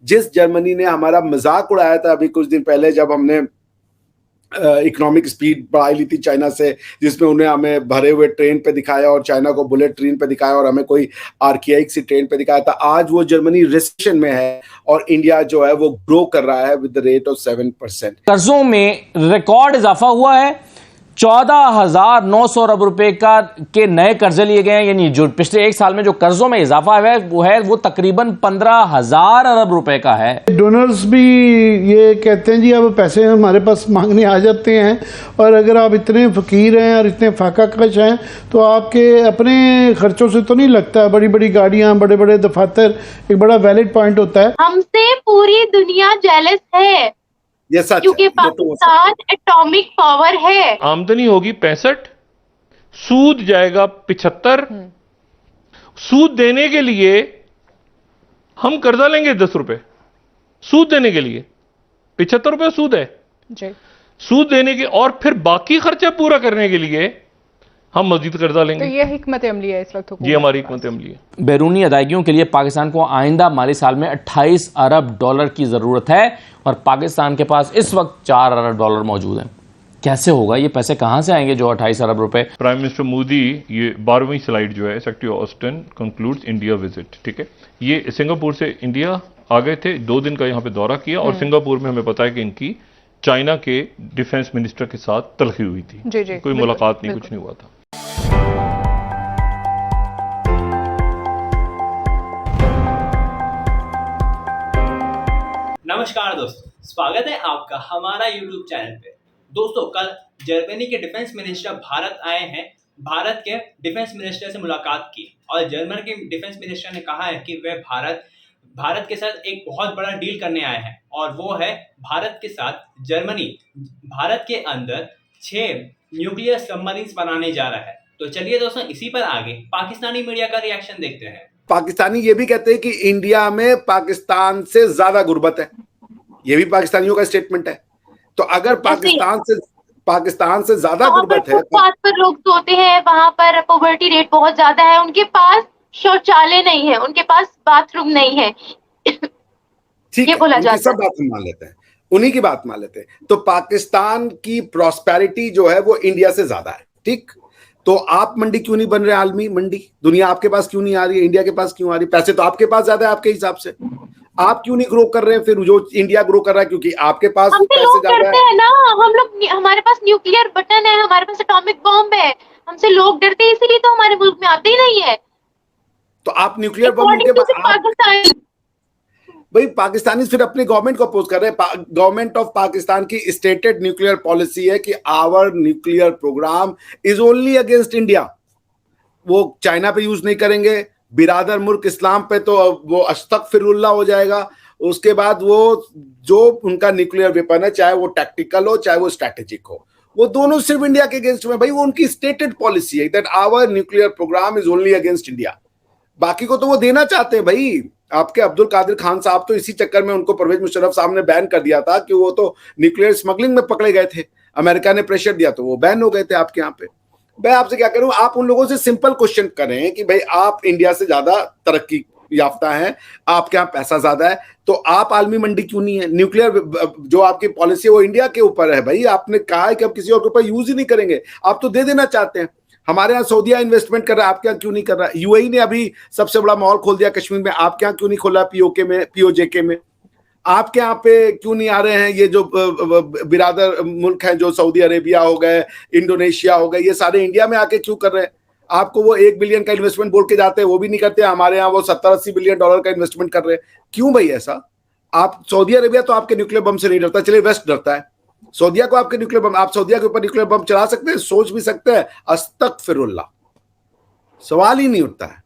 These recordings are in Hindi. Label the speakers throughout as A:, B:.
A: जिस जर्मनी ने हमारा मजाक उड़ाया था अभी कुछ दिन पहले जब हमने इकोनॉमिक स्पीड बढ़ाई ली थी चाइना से, जिसमें उन्हें हमें भरे हुए ट्रेन पे दिखाया और चाइना को बुलेट ट्रेन पे दिखाया और हमें कोई आर्कियाइक सी ट्रेन पे दिखाया था। आज वो जर्मनी रिसेशन में है और इंडिया जो है वो ग्रो कर रहा है विद द रेट ऑफ 7%।
B: कर्जों में रिकॉर्ड इजाफा हुआ है, 14,900 अरब रुपए के नए कर्जे लिए गए हैं, यानी जो पिछले एक साल में जो कर्जों में इजाफा हुआ है वो तकरीबन 15,000 अरब रुपए का है।
C: डोनर्स भी ये कहते हैं जी अब पैसे हमारे पास मांगने आ जाते हैं और अगर आप इतने फकीर हैं और इतने फाका कश हैं तो आपके अपने खर्चों से तो नहीं लगता। बड़ी बड़ी गाड़ियां, बड़े बड़े दफातर एक बड़ा वैलिड पॉइंट होता है।
D: हमसे पूरी दुनिया जेलस है क्योंकि पाकिस्तान एटॉमिक पावर है।
E: आमदनी होगी 65, सूद जाएगा 75। सूद देने के लिए हम कर्जा लेंगे 10 रुपए, सूद देने के लिए 75 रुपए सूद है जी। सूद देने के और फिर बाकी खर्चा पूरा करने के लिए हम मजीद कर्जा लेंगे।
F: तो ये हिकमत अमली है इस वक्त,
E: ये हमारी हिकमत अमली है।
B: बैरूनी अदायगियों के लिए पाकिस्तान को आइंदा माली साल में 28 अरब डॉलर की जरूरत है और पाकिस्तान के पास इस वक्त 4 अरब डॉलर मौजूद हैं। कैसे होगा, ये पैसे कहां से आएंगे जो 28 अरब रुपए?
E: प्राइम मिनिस्टर मोदी, ये 12वीं स्लाइड जो है, secretary Austin concludes India visit, ठीक है। ये सिंगापुर से इंडिया आ गए थे, 2 दिन का यहाँ पे दौरा किया और सिंगापुर में हमें पता है कि इनकी चाइना के डिफेंस मिनिस्टर के साथ तलखी हुई थी।
F: जी जी,
E: कोई मुलाकात नहीं, कुछ नहीं हुआ था।
G: नमस्कार दोस्तों, स्वागत है आपका हमारा YouTube चैनल पे। दोस्तों, कल जर्मनी के डिफेंस मिनिस्टर भारत आए हैं। भारत के डिफेंस मिनिस्टर से मुलाकात की और जर्मन के डिफेंस मिनिस्टर ने कहा है कि वे भारत के साथ एक बहुत बड़ा डील करने आए हैं और वो है भारत के साथ जर्मनी भारत के अंदर 6 न्यूक्लियर सबमरीन्स बनाने जा रहा है। तो चलिए दोस्तों, इसी पर आगे पाकिस्तानी मीडिया का रिएक्शन देखते हैं।
A: पाकिस्तानी ये भी कहते हैं कि इंडिया में पाकिस्तान से ज्यादा गुर्बत है, ये भी पाकिस्तानियों का स्टेटमेंट है। तो अगर पाकिस्तान से ज्यादा गुर्बत है,
D: फुटपाथ पर लोग सोते हैं, वहां पर पॉवर्टी रेट बहुत ज्यादा है, उनके पास शौचालय नहीं है, उनके पास बाथरूम नहीं है।
A: ठीक है, बोला जाता है, सब बात हम मान लेते हैं, उन्हीं की बात मान लेते हैं। तो पाकिस्तान की प्रॉस्पेरिटी जो है वो इंडिया से ज्यादा है, ठीक। तो आप मंडी क्यों नहीं बन रहे? आलमी मंडी दुनिया आपके पास क्यों नहीं आ रही है? इंडिया के पास क्यों आ रही है? पैसे तो आपके पास ज्यादा है आपके हिसाब से, आप क्यों नहीं ग्रो कर रहे हैं? फिर जो इंडिया ग्रो कर रहा है क्योंकि आपके पास पैसे ज्यादा है
D: ना। हम लोग, हमारे पास न्यूक्लियर बटन है, हमारे पास एटॉमिक बॉम्ब है, हमसे लोग डरते हैं, इसीलिए तो हमारे मुल्क में आते ही नहीं है।
A: तो आप न्यूक्लियर बम के पास, भाई पाकिस्तानी फिर अपनी गवर्नमेंट को अपोज कर रहे हैं। गवर्नमेंट ऑफ पाकिस्तान की स्टेटेड न्यूक्लियर पॉलिसी है कि our nuclear program is only against India. वो चाइना पे यूज नहीं करेंगे, बिरादर मुल्क इस्लाम पे तो वो अस्तगफिरुल्लाह हो जाएगा। उसके बाद वो जो उनका न्यूक्लियर वेपन है, चाहे वो टैक्टिकल हो चाहे वो स्ट्रैटेजिक हो, वो दोनों सिर्फ इंडिया के अगेंस्ट में। भाई वो उनकी स्टेटेड पॉलिसी है that our nuclear program is only against India. बाकी को तो वो देना चाहते हैं। भाई आपके अब्दुल कादिर खान साहब तो इसी चक्कर में उनको परवेज मुशर्रफ साहब ने बैन कर दिया था कि वो तो न्यूक्लियर स्मगलिंग में पकड़े गए थे, अमेरिका ने प्रेशर दिया तो वो बैन हो गए थे आपके यहाँ पे। मैं आपसे क्या करूं, आप उन लोगों से सिंपल क्वेश्चन करें कि भाई आप इंडिया से ज्यादा तरक्की याफ्ता हैं, आपके यहाँ पैसा ज्यादा है, तो आप आलमी मंडी क्यों नहीं है? न्यूक्लियर जो आपकी पॉलिसी है वो इंडिया के ऊपर है। भाई आपने कहा है कि अब किसी और के ऊपर यूज ही नहीं करेंगे, आप तो दे देना चाहते हैं। हमारे यहाँ सऊदीया इन्वेस्टमेंट कर रहा है, आपके यहाँ क्यों नहीं कर रहा है? यूएई ने अभी सबसे बड़ा मॉल खोल दिया कश्मीर में, आपके यहाँ क्यों नहीं खोला? पीओके में, पीओजेके में आपके यहाँ पे क्यों नहीं आ रहे हैं? ये जो बिरादर मुल्क हैं, जो सऊदी अरेबिया हो गए, इंडोनेशिया हो गए, ये सारे इंडिया में आके क्यों कर रहे हैं? आपको वो 1 बिलियन का इन्वेस्टमेंट बोल के जाते हैं, वो भी नहीं करते। हमारे यहाँ वो 70-80 बिलियन डॉलर का इन्वेस्टमेंट कर रहे हैं। क्यों भाई ऐसा? आप सऊदी अरेबिया तो आपके न्यूक्लियर बम से नहीं डरता, चलिए वेस्ट डरता है। सऊदिया को आपके न्यूक्लियर बम, आप सऊदिया के ऊपर न्यूक्लियर बम चला सकते हैं? सोच भी सकते हैं? अस्तगफिरुल्लाह, सवाल ही नहीं उठता है।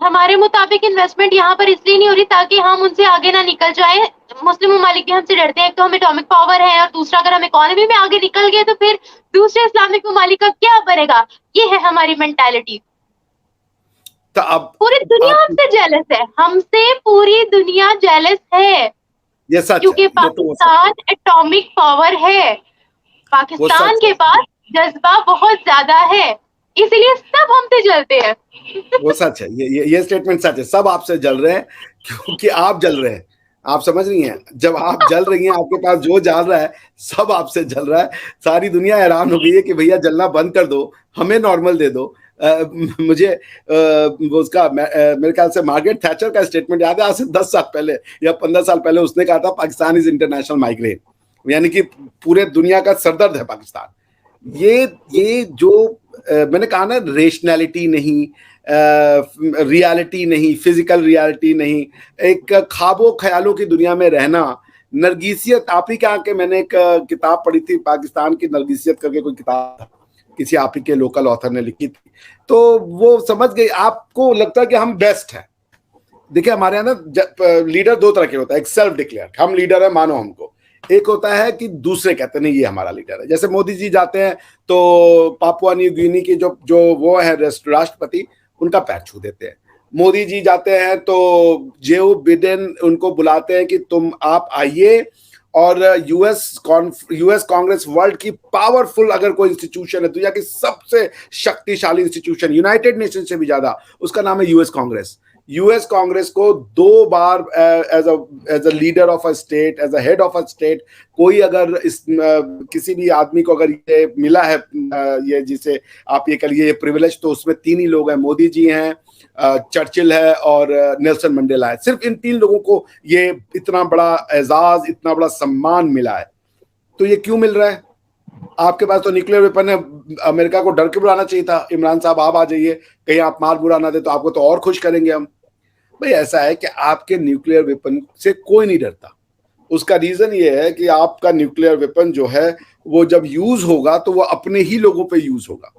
D: हमारे मुताबिक इन्वेस्टमेंट यहाँ पर इसलिए नहीं हो रही ताकि हम उनसे आगे ना निकल जाए। मुस्लिम ममालिक भी हमसे डरते हैं, एक तो हम एटॉमिक पावर है और दूसरा अगर हम इकोनॉमी में आगे निकल गए तो फिर दूसरे इस्लामिक ममालिक का क्या बनेगा? ये है हमारी मेंटालिटी।
A: तो अब
D: पूरी दुनिया हमसे जेलस है, हमसे पूरी दुनिया जेलस है,
A: ये सच
D: क्योंकि पाकिस्तान एटॉमिक पावर है। पाकिस्तान के पास जज्बा बहुत ज्यादा है, इसलिए सब हमसे जलते हैं।
A: वो सच है, ये स्टेटमेंट सच है। सब आपसे जल रहे हैं क्योंकि आप जल रहे हैं। आप समझ रही हैं, जब आप जल रही हैं, आपके पास जो जल रहा है सब आपसे जल रहा है। सारी दुनिया हैरान हो गई है कि भैया जलना बंद कर दो, हमें नॉर्मल दे दो। मुझे उसका मेरे ख्याल से मार्गरेट थैचर का स्टेटमेंट याद है, आज से 10 साल पहले या 15 साल पहले उसने कहा था पाकिस्तान इज इंटरनेशनल माइग्रेन, यानी कि पूरे दुनिया का सरदर्द है पाकिस्तान। ये जो मैंने कहा ना, रेशनैलिटी नहीं, रियलिटी नहीं, फिजिकल रियलिटी नहीं, एक ख्वाबों ख्यालों की दुनिया में रहना, नरगिसियत। आप ही के आके मैंने एक किताब पढ़ी थी, पाकिस्तान की नरगिसियत करके कोई किताब था, किसी आप ही के लोकल ऑथर ने लिखी थी, तो वो समझ गई। आपको लगता है कि हम बेस्ट हैं। देखिए हमारे यहाँ ना लीडर दो तरह के होता है, एक सेल्फ डिक्लेयर, हम लीडर है मानो हमको, एक होता है कि दूसरे कहते नहीं ये हमारा लीडर है। जैसे मोदी जी जाते हैं तो पापुआ न्यू गिनी की जो वो है राष्ट्रपति, उनका पैर छू देते हैं। मोदी जी जाते हैं तो जो बिडेन उनको बुलाते हैं कि तुम आप आइए, और यूएस कांग्रेस वर्ल्ड की पावरफुल अगर कोई इंस्टीट्यूशन है, दुनिया की सबसे शक्तिशाली इंस्टीट्यूशन, यूनाइटेड नेशन से भी ज्यादा, उसका नाम है यूएस कांग्रेस। यूएस कांग्रेस को 2 बार as a leader of a state, as a head of a state, कोई अगर इस किसी भी आदमी को अगर ये मिला है, ये जिसे आप ये करिए ये प्रिविलेज, तो उसमें 3 ही लोग हैं, मोदी जी हैं, चर्चिल है और नेल्सन मंडेला है। सिर्फ इन 3 लोगों को ये इतना बड़ा एजाज, इतना बड़ा सम्मान मिला है। तो ये क्यों मिल रहा है? आपके पास तो न्यूक्लियर वेपन है, अमेरिका को डर के बुलाना चाहिए था, इमरान साहब आप आ जाइए, कहीं आप मार बुरा ना दे तो आपको तो और खुश करेंगे हम। भाई ऐसा है कि आपके न्यूक्लियर वेपन से कोई नहीं डरता। उसका रीजन ये है कि आपका न्यूक्लियर वेपन जो है वो जब यूज होगा तो वो अपने ही लोगों पे यूज होगा।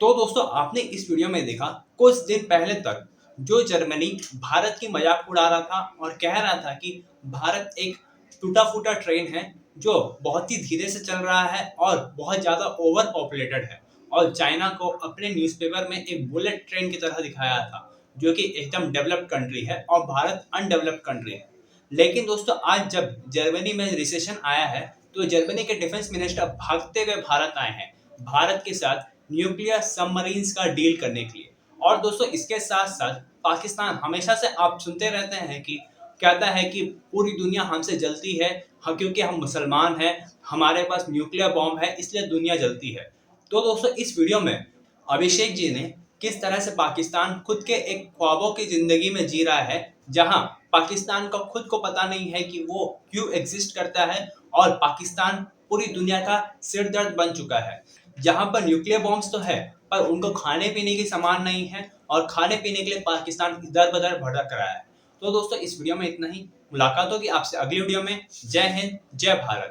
G: तो दोस्तों आपने इस वीडियो में देखा, कुछ दिन पहले तक जो जर्मनी भारत की मजाक उड़ा रहा था और कह रहा था कि भारत एक टूटा फूटा ट्रेन है जो बहुत ही धीरे से चल रहा है और बहुत ज़्यादा ओवर पॉपुलेटेड है, और चाइना को अपने न्यूज़पेपर में एक बुलेट ट्रेन की तरह दिखाया था जो कि एकदम डेवलप्ड कंट्री है और भारत अनडेवलप्ड कंट्री है। लेकिन दोस्तों आज जब जर्मनी में रिसेशन आया है तो जर्मनी के डिफेंस मिनिस्टर भागते हुए भारत आए हैं, भारत के साथ न्यूक्लियर सबमरीन्स का डील करने के लिए। और दोस्तों इसके साथ साथ पाकिस्तान हमेशा से आप सुनते रहते हैं कि कहता है कि पूरी दुनिया हमसे जलती है, क्योंकि हम मुसलमान हैं, हमारे पास न्यूक्लियर बॉम्ब है इसलिए दुनिया जलती है। तो दोस्तों इस वीडियो में अभिषेक जी ने किस तरह से पाकिस्तान खुद के एक ख्वाबों की जिंदगी में जी रहा है, जहां पाकिस्तान को खुद को पता नहीं है कि वो क्यों एग्जिस्ट करता है, और पाकिस्तान पूरी दुनिया का सिरदर्द बन चुका है, जहां पर न्यूक्लियर बॉम्ब्स तो है पर उनको खाने पीने की सामान नहीं है, और खाने पीने के लिए पाकिस्तान इधर बदर भटक रहा है। तो दोस्तों इस वीडियो में इतना ही, मुलाकात होगी आपसे अगली वीडियो में। जय हिंद, जय भारत।